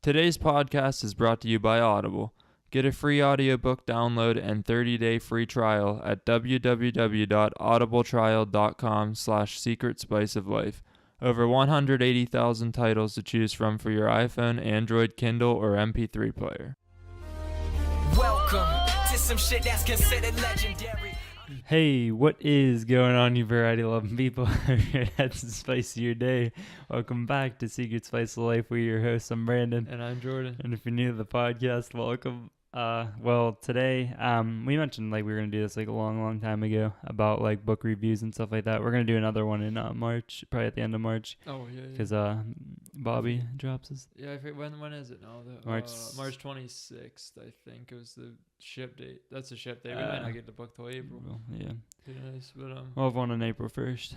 Today's podcast is brought to you by Audible. Get a free audiobook download and 30-day free trial at www.audibletrial.com/secretspiceoflife. Over 180,000 titles to choose from for your iPhone, Android, Kindle, or MP3 player. Welcome to some shit that's considered legendary. Hey, what is going on, you variety-loving people? That's the spice of your day. Welcome back to Secret Spice of Life. We're your hosts. I'm Brandon. And I'm Jordan. And if you're new to the podcast, welcome. Well, today, we mentioned we were going to do this a long time ago about book reviews and stuff like that. We're going to do another one in March, probably at the end of March. Oh, yeah. Because Bobby drops his... Yeah, when is it now? March 26th, I think, was the ship date. That's the ship date. We might not get the book till April. Yeah. Pretty nice, but We'll have one on April 1st.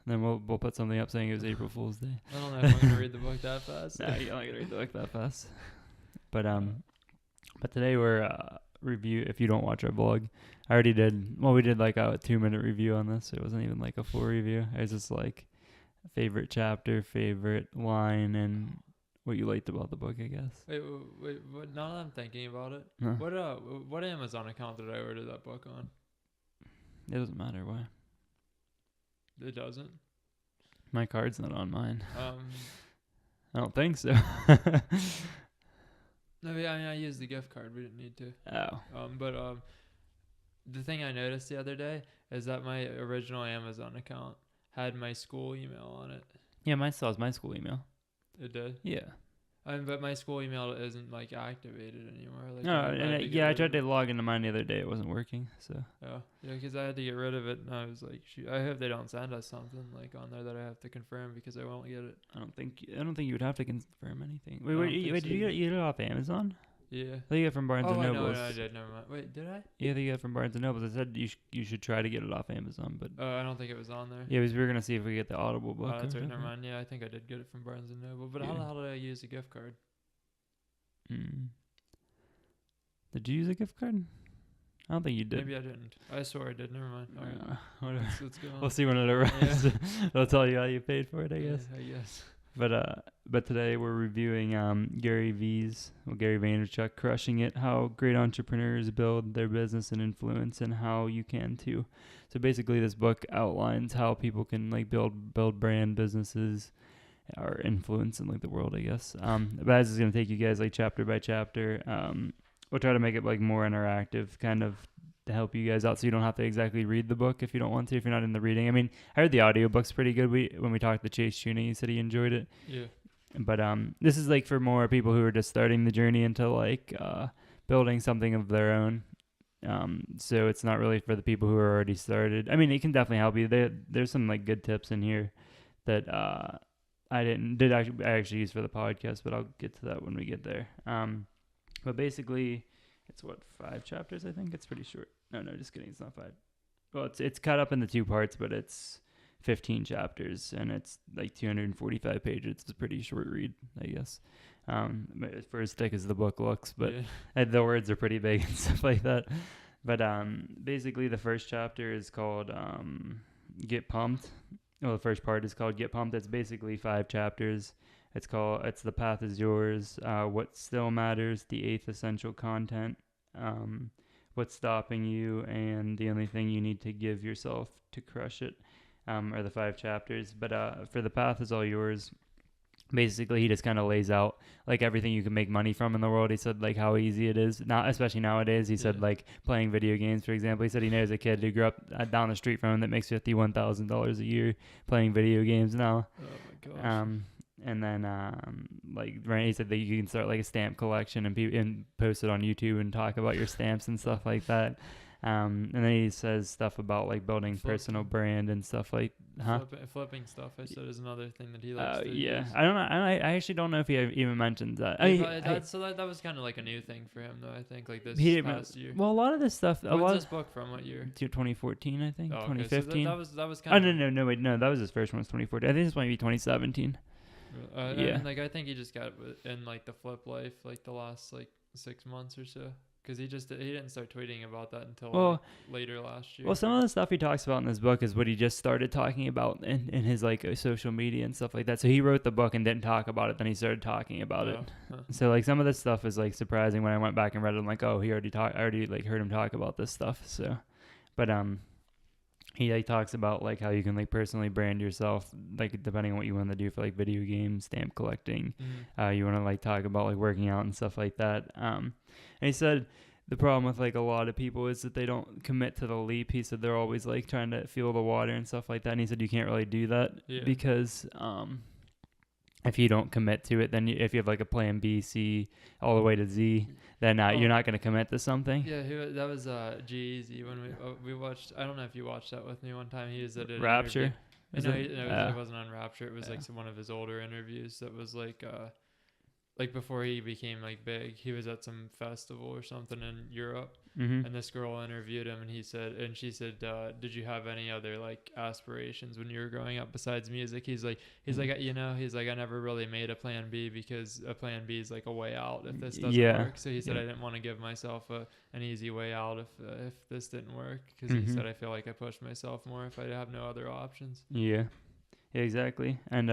Then we'll put something up saying it was April Fool's Day. I don't know if I'm going to read the book that fast. No, you're not going to read the book that fast. But today we're review. If you don't watch our vlog, I already did. Well, we did a 2-minute review on this. It wasn't even a full review. It was just favorite chapter, favorite line, and what you liked about the book, I guess. Wait. What, now that I'm thinking about it, Huh? what Amazon account did I order that book on? It doesn't matter why. It doesn't. My card's not on mine. I don't think so. No, I used the gift card. We didn't need to. Oh. But the thing I noticed the other day is that my original Amazon account had my school email on it. Yeah, mine still has my school email. It did? Yeah. But my school email isn't activated anymore. I tried to log into mine the other day. It wasn't working. So. Yeah, because I had to get rid of it, and I was like, shoot, I hope they don't send us something on there that I have to confirm because I won't get it. I don't think you would have to confirm anything. Wait, did so. you get it off Amazon? Yeah. I think you got it from Barnes and Noble. No, I did. Never mind. Wait, did I? Yeah, I think you got it from Barnes and Noble. I said you should try to get it off Amazon, but I don't think it was on there. yeah, because we were gonna see if we get the Audible book. That's right. Never mind. Yeah, I think I did get it from Barnes and Noble. But how the hell did I use a gift card? Did you use a gift card? I don't think you did. Maybe I didn't. I swore I did. Never mind. All right. Whatever. Let's go on. We'll see when it arrives. Yeah. I'll tell you how you paid for it, I guess. Yeah, I guess. But today we're reviewing Gary Vaynerchuk, Crushing It, How Great Entrepreneurs Build Their Business and Influence, and How You Can Too. So basically this book outlines how people can build brand businesses or influence in the world, I guess. But this is going to take you guys chapter by chapter. We'll try to make it more interactive, kind of to help you guys out, so you don't have to exactly read the book if you don't want to, if you're not in the reading. I mean, I heard the audiobook's pretty good. When we talked to Chase Chuney, he said he enjoyed it. Yeah. But this is for more people who are just starting the journey into building something of their own. So it's not really for the people who are already started. I mean, it can definitely help you. There's some good tips in here that I actually use for the podcast, but I'll get to that when we get there. But basically, it's 5 chapters, I think. It's pretty short. No, just kidding. It's not 5. Well, it's cut up into 2 parts, but it's 15 chapters, and it's 245 pages. It's a pretty short read, I guess. For as thick as the book looks, but the words are pretty big and stuff like that. But basically, the first chapter is called Get Pumped. Well, the first part is called Get Pumped. It's basically 5 chapters. It's The Path Is Yours, What Still Matters, The 8th Essential Content, What's Stopping You, and The Only Thing You Need to Give Yourself to Crush It, are the 5 chapters. But for The Path Is All Yours, basically he just kind of lays out everything you can make money from in the world. He said how easy it is, not especially nowadays. He said playing video games, for example. He said he knows a kid who grew up down the street from him that makes $51,000 a year playing video games now. Oh my gosh. And then, he said that you can start a stamp collection and post it on YouTube and talk about your stamps and stuff like that. And then he says stuff about building personal brand and stuff Flipping stuff, I said, is another thing that he likes to use. I don't know. I actually don't know if he even mentions that. That was kind of a new thing for him, though, I think, this past year. Well, a lot of this stuff... When's this book from? What year? 2014, I think. Oh, okay. 2015. So that was kind of... No, that was his first one, was 2014. I think this might be 2017. Yeah. And, I think he just got in, the flip life, the last, 6 months or so. Because he didn't start tweeting about that until Well, later last year. Well, some of the stuff he talks about in this book is what he just started talking about in his like social media and stuff like that. So he wrote the book and didn't talk about it. Then he started talking about it. Huh. So like some of this stuff is like surprising when I went back and read it. I'm like, oh, I already like heard him talk about this stuff. So, but he like talks about like how you can like personally brand yourself, like depending on what you want to do for like video games, stamp collecting. You want to like talk about like working out and stuff like that. And he said the problem with like a lot of people is that they don't commit to the leap. He said they're always like trying to feel the water and stuff like that. And he said you can't really do that because if you don't commit to it, then if you have like a plan B, C, all the way to Z, then you're not going to commit to something. Yeah, that was G-Eazy when we watched. I don't know if you watched that with me one time. He was at Rapture. No, it wasn't on Rapture. It was like one of his older interviews that was like before he became like big. He was at some festival or something in Europe, and this girl interviewed him, and she said, did you have any other like aspirations when you were growing up besides music? He's like I never really made a plan B because a plan B is like a way out if this doesn't work. So he said I didn't want to give myself an easy way out if this didn't work, because he said I feel like I pushed myself more if I have no other options. Yeah, exactly. And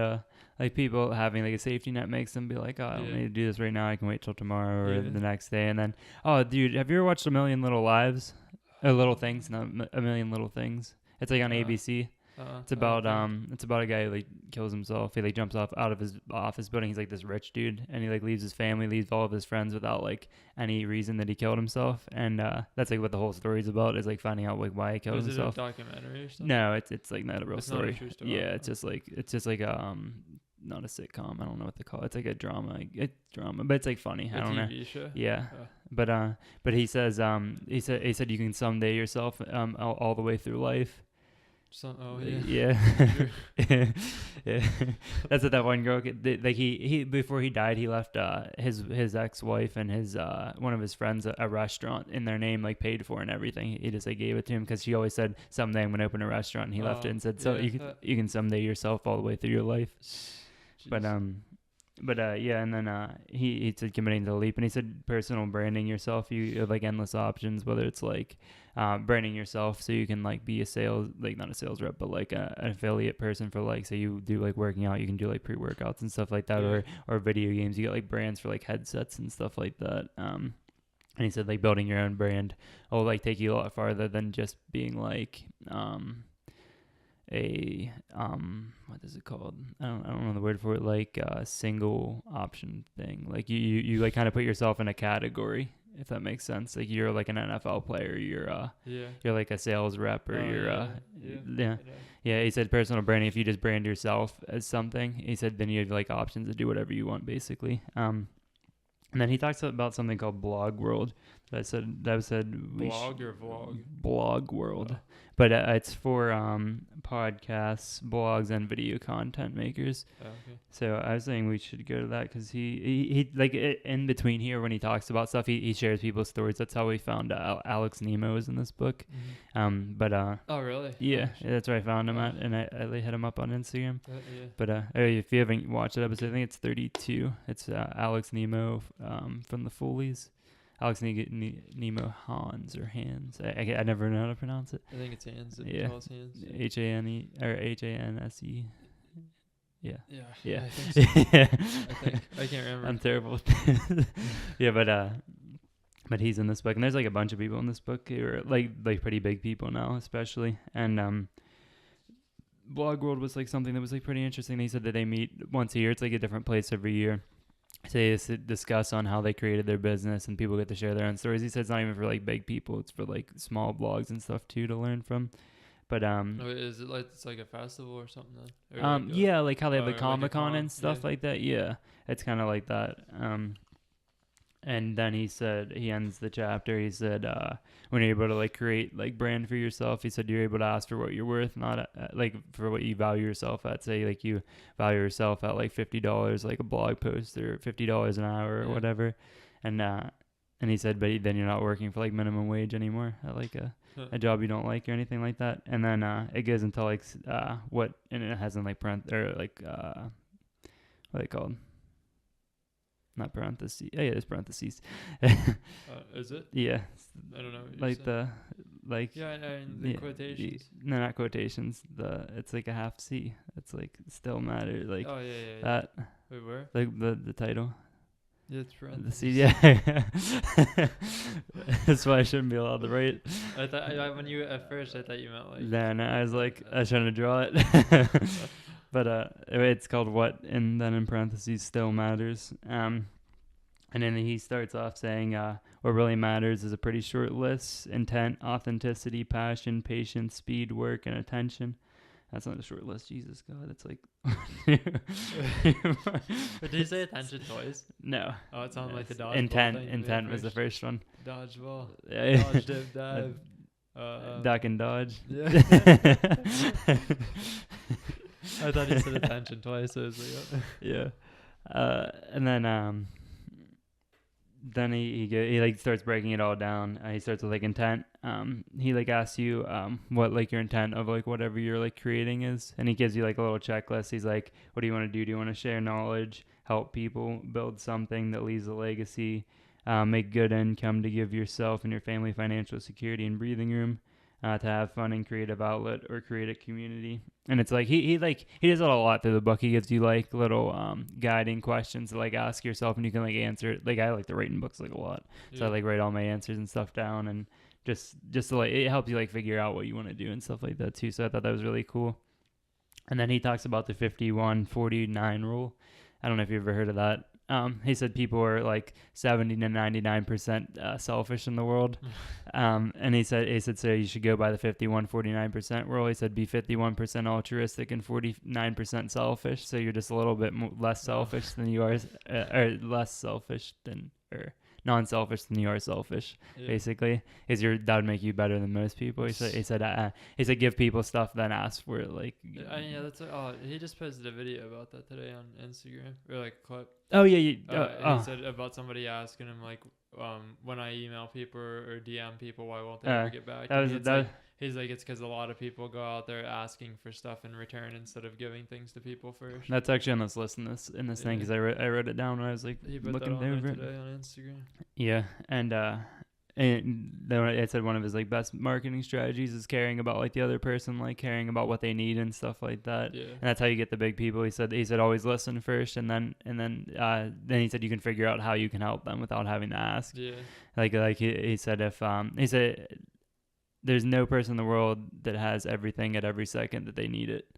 like people having like a safety net makes them be like, oh, I don't need to do this right now. I can wait till tomorrow or the next day. And then, oh, dude, have you ever watched A Million Little Lives? Or Little Things, not A Million Little Things. It's like on ABC. It's about a guy who like kills himself. He like jumps out of his office building. He's like this rich dude, and he like leaves his family, leaves all of his friends without like any reason that he killed himself. And that's like what the whole story's about, is like finding out like why he killed himself. Is it a documentary or something? No, it's like not a real story. Not a true story. Yeah, it's just like not a sitcom. I don't know what they call it. It's like a drama. But it's like funny. I don't know. TV show. Yeah. But he says he said you can someday yourself all the way through life. Yeah. Yeah. That's what that one girl like he before he died, he left his ex-wife and his one of his friends a restaurant in their name, like paid for and everything. He just like gave it to him because she always said someday I'm gonna open a restaurant, and he left it and said you can someday yourself all the way through your life. Jeez. But and then he said committing to the leap, and he said personal branding yourself. You have like endless options, whether it's like branding yourself so you can like be not a sales rep, but like an affiliate person for like, say you do like working out, you can do like pre-workouts and stuff like that, or video games. You get like brands for like headsets and stuff like that. And he said like building your own brand will like take you a lot farther than just being like what is it called? I don't know the word for it. Like a single option thing. Like you like kind of put yourself in a category, if that makes sense. Like you're like an NFL player. You're like a sales rep, or yeah. He said personal branding. If you just brand yourself as something, he said then you have like options to do whatever you want, basically. And then he talks about something called Blog World. That said blog or vlog? Blog World. But it's for podcasts, blogs, and video content makers. Oh, okay. So I was saying we should go to that because he like in between here when he talks about stuff, he shares people's stories. That's how we found Alex Nemo is in this book. Mm-hmm. Oh really? Yeah, that's where I found him at, and I hit him up on Instagram. But if you haven't watched that episode, I think it's 32. It's Alex Nemo from the Foolies. Alex Nemo Hans or Hans. I never know how to pronounce it. I think it's Hans. Yeah. Hans. H-A-N-E or H-A-N-S-E. Yeah. Yeah. I think so. I can't remember. I'm terrible. Yeah, but he's in this book, and there's like a bunch of people in this book who are like pretty big people now, especially. And Blog World was like something that was like pretty interesting. They said that they meet once a year. It's like a different place every year. So they discuss on how they created their business, and people get to share their own stories. He said it's not even for like big people; it's for like small blogs and stuff too to learn from. But is it like it's like a festival or something then? Or like how they have like Comic-Con and stuff like that. Yeah, it's kind of like that. And then he said, he ends the chapter, he said, when you're able to like create like brand for yourself, he said you're able to ask for what you're worth, not like for what you value yourself at. Say like you value yourself at like $50 like a blog post, or $50 an hour or whatever. And he said, but then you're not working for like minimum wage anymore at like a job you don't like or anything like that. And then it goes into like and it has in like what are they called? not parentheses. Oh yeah, there's parentheses. Is it? Yeah. I don't know. What Like you're like. yeah, and the quotations. No, not quotations. It's like a half C. It's like still matter. Like Oh yeah. that. Wait, where? Like the title. Yeah, it's The C. Yeah. That's why I shouldn't be allowed to write. I thought when you at first I thought you meant like. No, I was like I was trying to draw it. But it's called what, and then in parentheses still matters. And then he starts off saying, what really matters is a pretty short list: intent, authenticity, passion, patience, speed, work, and attention. That's not a short list. Jesus God, it's like. But did you say attention twice? No. Oh, it sounded like the dodgeball Intent. thing. Intent was the first one. Dodgeball. Yeah. Dodge, dip, dive. Duck and dodge. Yeah. I thought he said attention twice. So I was like, Yeah. And then he like starts breaking it all down. He starts with like intent. He like asks you what like your intent of like whatever you're like creating is, and he gives you like a little checklist. He's like, what do you want to do? Do you want to share knowledge, help people, build something that leaves a legacy, make good income to give yourself and your family financial security and breathing room, to have fun and creative outlet, or create a community. And it's like he does it a lot through the book. He gives you like little guiding questions to like ask yourself, and you can like answer it. Like I like to write in books like a lot, so I like write all my answers and stuff down, and just to like it helps you like figure out what you want to do and stuff like that too. So I thought that was really cool. And then he talks about the 51-49 rule. I don't know if you've ever heard of that. He said people are like 70 to 99% selfish in the world. And he said, so you should go by the 51-49% rule. He said, be 51% altruistic and 49% selfish. So you're just a little bit less selfish than you are, or less selfish than, or non-selfish than you are selfish, basically. That would make you better than most people. He said give people stuff, then ask for it. Like, yeah, that's he just posted a video about that today on Instagram, or like a clip. Oh yeah, he said about somebody asking him like, when I email people or DM people, why won't they ever get back to me? He's like, it's because a lot of people go out there asking for stuff in return instead of giving things to people first. That's actually on this list in this thing, because I wrote it down when I was like looking over it today on Instagram. Yeah, and then it said one of his like best marketing strategies is caring about like the other person, like caring about what they need and stuff like that. Yeah. And that's how you get the big people. He said always listen first, and then he said you can figure out how you can help them without having to ask. Yeah. Like he said there's no person in the world that has everything at every second that they need it.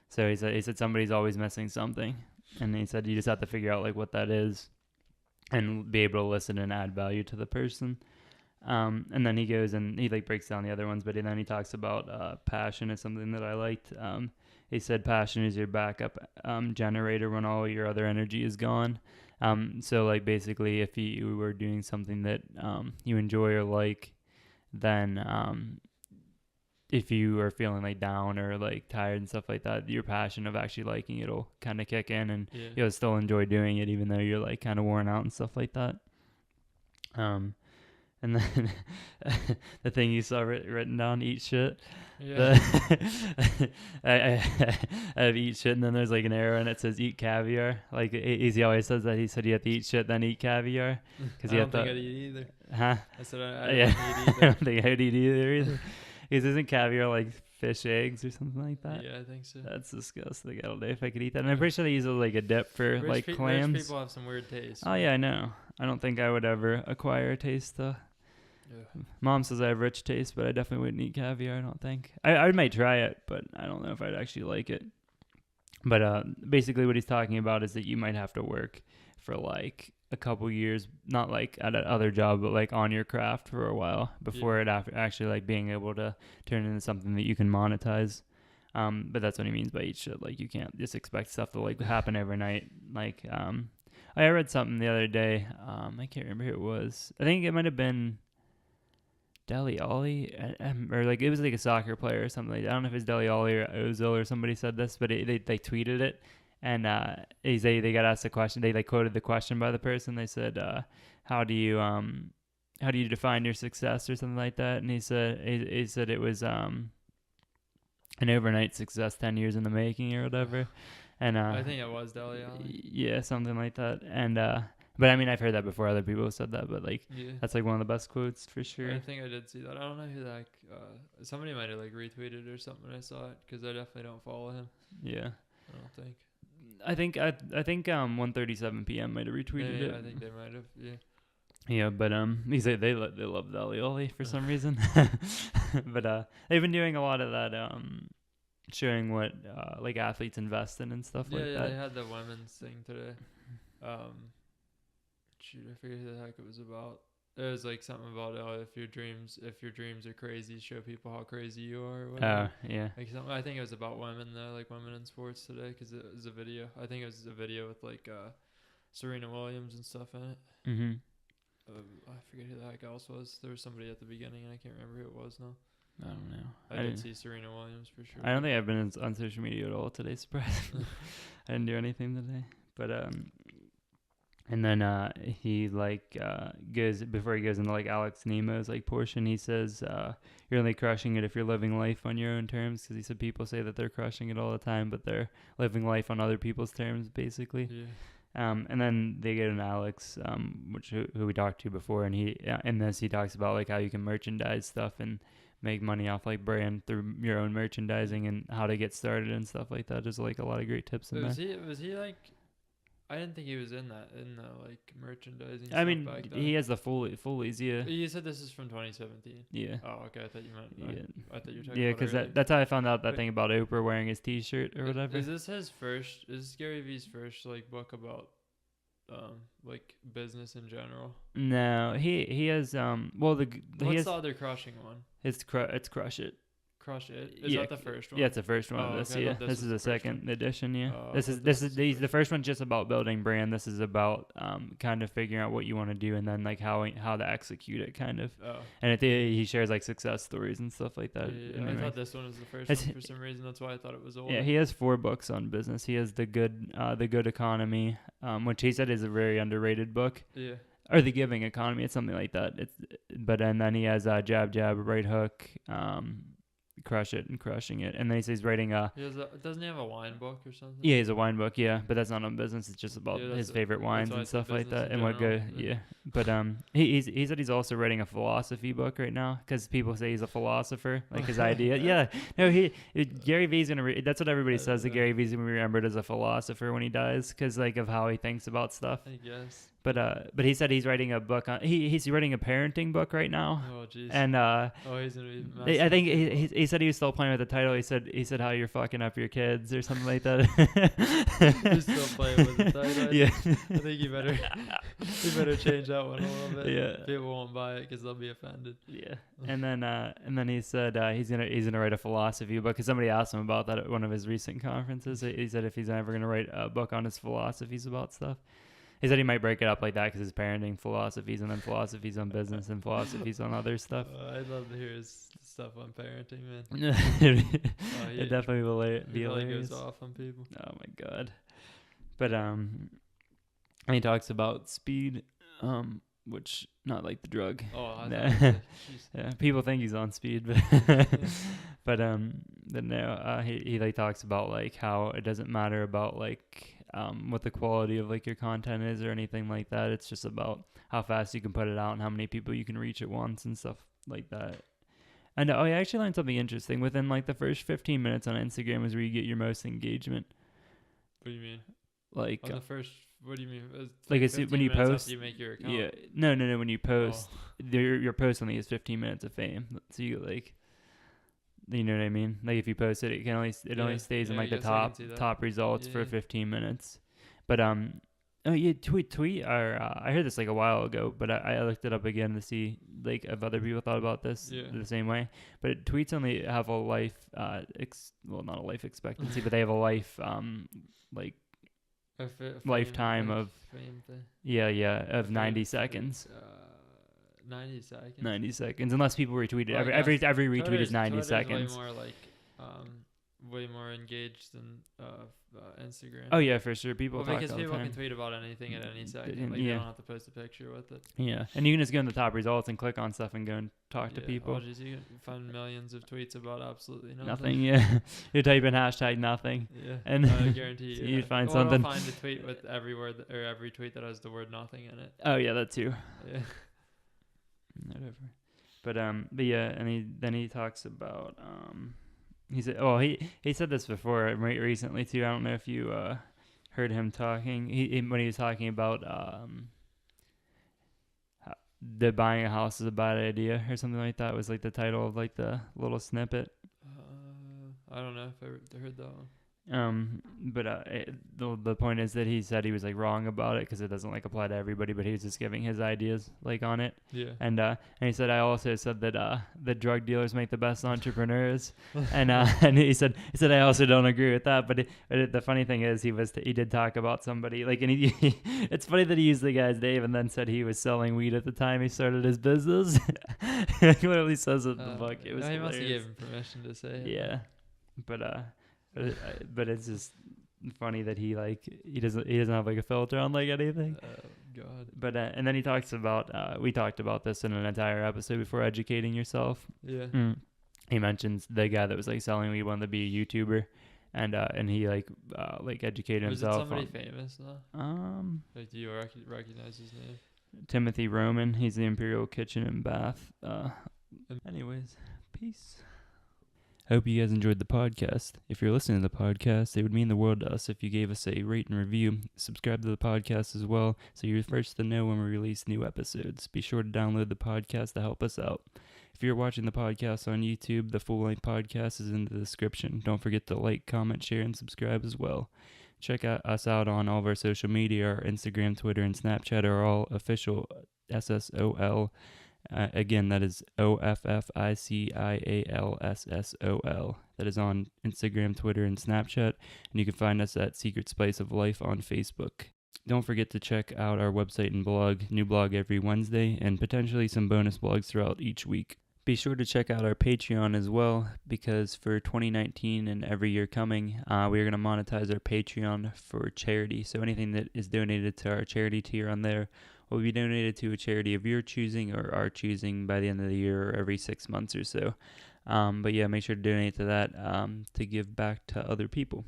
So he said somebody's always missing something, and he said you just have to figure out like what that is, and be able to listen and add value to the person. And then he goes and he like breaks down the other ones, but then he talks about passion is something that I liked. He said passion is your backup generator when all your other energy is gone. So like basically if you were doing something that you enjoy or like, then if you are feeling like down or like tired and stuff like that, your passion of actually liking it will kind of kick in, and you'll still enjoy doing it even though you're like kind of worn out and stuff like that. And then the thing you saw written down, eat shit. Yeah. I have eat shit, and then there's like an arrow and it says eat caviar. Like he always says that. He said you have to eat shit then eat caviar. I don't think I'd eat either. Huh? I said I don't eat either. I don't think I'd eat either. Because isn't caviar like fish eggs or something like that? Yeah, I think so. That's disgusting. I don't know if I could eat that. And I'm pretty sure they use it like a dip for like clams. Rich people have some weird taste. Oh yeah, I know. I don't think I would ever acquire a taste though. Yeah. Mom says I have rich taste, but I definitely wouldn't eat caviar. I don't think. I might try it, but I don't know if I'd actually like it. But basically, what he's talking about is that you might have to work for like a couple years, not like at another job, but like on your craft for a while before it actually like being able to turn into something that you can monetize. But that's what he means by eat shit. Like you can't just expect stuff to like happen overnight. Like I read something the other day. I can't remember who it was. I think it might have been Dele Alli, or like it was like a soccer player or something like that. I don't know if it's Dele Alli or Ozil or somebody said this, but they tweeted it, and they got asked a question. They like quoted the question by the person. They said, "How do you define your success?" or something like that. And he said it was an overnight success, 10 years in the making or whatever. And I think it was Dele Alli. Yeah, something like that. And But I mean, I've heard that before. Other people have said that, but like that's like one of the best quotes for sure. I think I did see that. I don't know who that. Somebody might have like retweeted or something. I saw it because I definitely don't follow him. Yeah. I don't think. I think 1:37 p.m. might have retweeted it. I think they might have. Yeah. Yeah, but they love the Ollie for some reason. But they've been doing a lot of that showing what like athletes invest in and stuff like that. Yeah, they had the women's thing today. Shoot, I forget who the heck it was about. It was like something about if your dreams are crazy, show people how crazy you are. Or whatever. Yeah. Like something, I think it was about women though, like women in sports today, because it was a video. I think it was a video with like Serena Williams and stuff in it. Mm-hmm. I forget who the heck else was. There was somebody at the beginning, and I can't remember who it was now. I don't know. I did see Serena Williams for sure. I don't think I've been on social media at all today. Surprisingly, I didn't do anything today. But and then he like goes before he goes into like Alex Nemo's like portion. He says you're only crushing it if you're living life on your own terms. Because he said people say that they're crushing it all the time, but they're living life on other people's terms, basically. Yeah. And then they get an Alex, who we talked to before, and he talks about like how you can merchandise stuff and make money off like brand through your own merchandising and how to get started and stuff like that. There's like a lot of great tips in there. Was he like? I didn't think he was in the like merchandising. I mean, he has the Foley's, yeah. You said this is from 2017. Yeah. Oh, okay. I thought you meant. Yeah. I thought you were talking. Yeah, because that's how I found out that thing about Oprah wearing his T-shirt or whatever. Is this his first? Is this Gary Vee's first like book about like business in general? No, he has what's the other crushing one? It's Crush It. Crush It. Is that the first one? Yeah, it's the first one of this. Okay, Yeah, this is the second edition. Yeah, this is the first one's just about building brand. This is about kind of figuring out what you want to do and then like how to execute it, kind of. Oh. And he shares like success stories and stuff like that. Yeah, I thought this one was the first one for some reason. That's why I thought it was old. Yeah, he has 4 books on business. He has the Good Economy, which he said is a very underrated book. Yeah. Or The Giving Economy. It's something like that. And then he has Jab Jab Right Hook. Crush It and Crushing It, and then he says he's writing doesn't he have a wine book or something? Yeah, he's a wine book, yeah, but that's not on business. It's just about his favorite wines and stuff like that, and what good. Yeah, but he said he's also writing a philosophy book right now because people say he's a philosopher, like his idea. Yeah, no, Gary Vee's gonna. That's what everybody says. That Gary Vee's gonna be remembered as a philosopher when he dies because like of how he thinks about stuff. I guess. But he said he's writing a book on he's writing a parenting book right now. Oh jeez. And he's gonna be. I think he said he was still playing with the title. He said how you're fucking up your kids or something like that. He's still playing with the title. Yeah. I think you better change that one a little bit. Yeah. People won't buy it because they'll be offended. Yeah. And then he said he's gonna write a philosophy book because somebody asked him about that at one of his recent conferences. He said if he's ever gonna write a book on his philosophies about stuff. He said he might break it up like that because his parenting philosophies and then philosophies on business and philosophies on other stuff. I'd love to hear his stuff on parenting, man. It definitely will be hilarious. Goes off on people. Oh my god! But he talks about speed, which not like the drug. Oh, yeah. People think he's on speed, but no. He like talks about like how it doesn't matter about like. What the quality of like your content is or anything like that. It's just about how fast you can put it out and how many people you can reach at once and stuff like that. And I actually learned something interesting. Within like the first 15 minutes on Instagram is where you get your most engagement. What do you mean? Like on the first. What do you mean? Like it's when you post. You make your account. Yeah. No. When you post, your post only has 15 minutes of fame. So you like. You know what I mean? Like if you post it, it only stays in like the top results for 15 minutes. But tweet. Or I heard this like a while ago, but I looked it up again to see like if other people thought about this the same way. But tweets only have a life, not a life expectancy, but they have a life like lifetime of of 90 seconds. 90 seconds. 90 seconds, unless people retweet it. Every retweet is 90 seconds. More like way more engaged than Instagram. Oh yeah, for sure. People talk because all the people time. can tweet about anything at any second. Like Yeah. they don't have to post a picture with it. Yeah, and you can just go in the top results and click on stuff and go and talk to people. Oh, geez, you can find millions of tweets about absolutely nothing. Nothing. Yeah, you type in hashtag nothing. Yeah, and I guarantee you. you'd find Or something. I'll find a tweet with every word or every tweet that has the word nothing in it. Oh yeah, that too. Yeah. Whatever. But yeah, and then he talks about he said he said this before recently too. I don't know if you heard him talking. When he was talking about the buying a house is a bad idea or something like that was like the title of like the little snippet. I don't know if I heard that one. But the point is that he said he was like wrong about it because it doesn't like apply to everybody, but he was just giving his ideas like on it. Yeah. And he said I also said that the drug dealers make the best entrepreneurs, and he said I also don't agree with that. But the funny thing is he did talk about somebody like, and it's funny that he used the guy's name and then said he was selling weed at the time he started his business. He literally says it in the book. It was he hilarious. must have given him permission to say it. Yeah, but it's just funny that he doesn't have like a filter on like anything. Oh God. But and then he talks about we talked about this in an entire episode before, educating yourself. Yeah. He mentions the guy that was like selling weed wanted to be a YouTuber, and he like educated himself. Was it somebody famous though? Like, do you recognize his name? Timothy Roman. He's the Imperial Kitchen and Bath. Anyways, peace. I hope you guys enjoyed the podcast. If you're listening to the podcast, it would mean the world to us if you gave us a rate and review. Subscribe to the podcast as well, so you're first to know when we release new episodes. Be sure to download the podcast to help us out. If you're watching the podcast on YouTube, the full-length podcast is in the description. Don't forget to like, comment, share, and subscribe as well. Check us out on all of our social media. Our Instagram, Twitter, and Snapchat are all official SSOL. Again, that is OFFICIALSSOL. That is on Instagram, Twitter, and Snapchat. And you can find us at Secret Spice of Life on Facebook. Don't forget to check out our website and blog. New blog every Wednesday, and potentially some bonus blogs throughout each week. Be sure to check out our Patreon as well, because for 2019 and every year coming, we are going to monetize our Patreon for charity. So anything that is donated to our charity tier on there will be donated to a charity of your choosing or our choosing by the end of the year or every 6 months or so. But yeah, make sure to donate to that to give back to other people.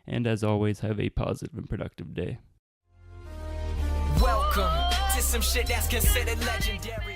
And as always, have a positive and productive day. Welcome to some shit that's considered legendary.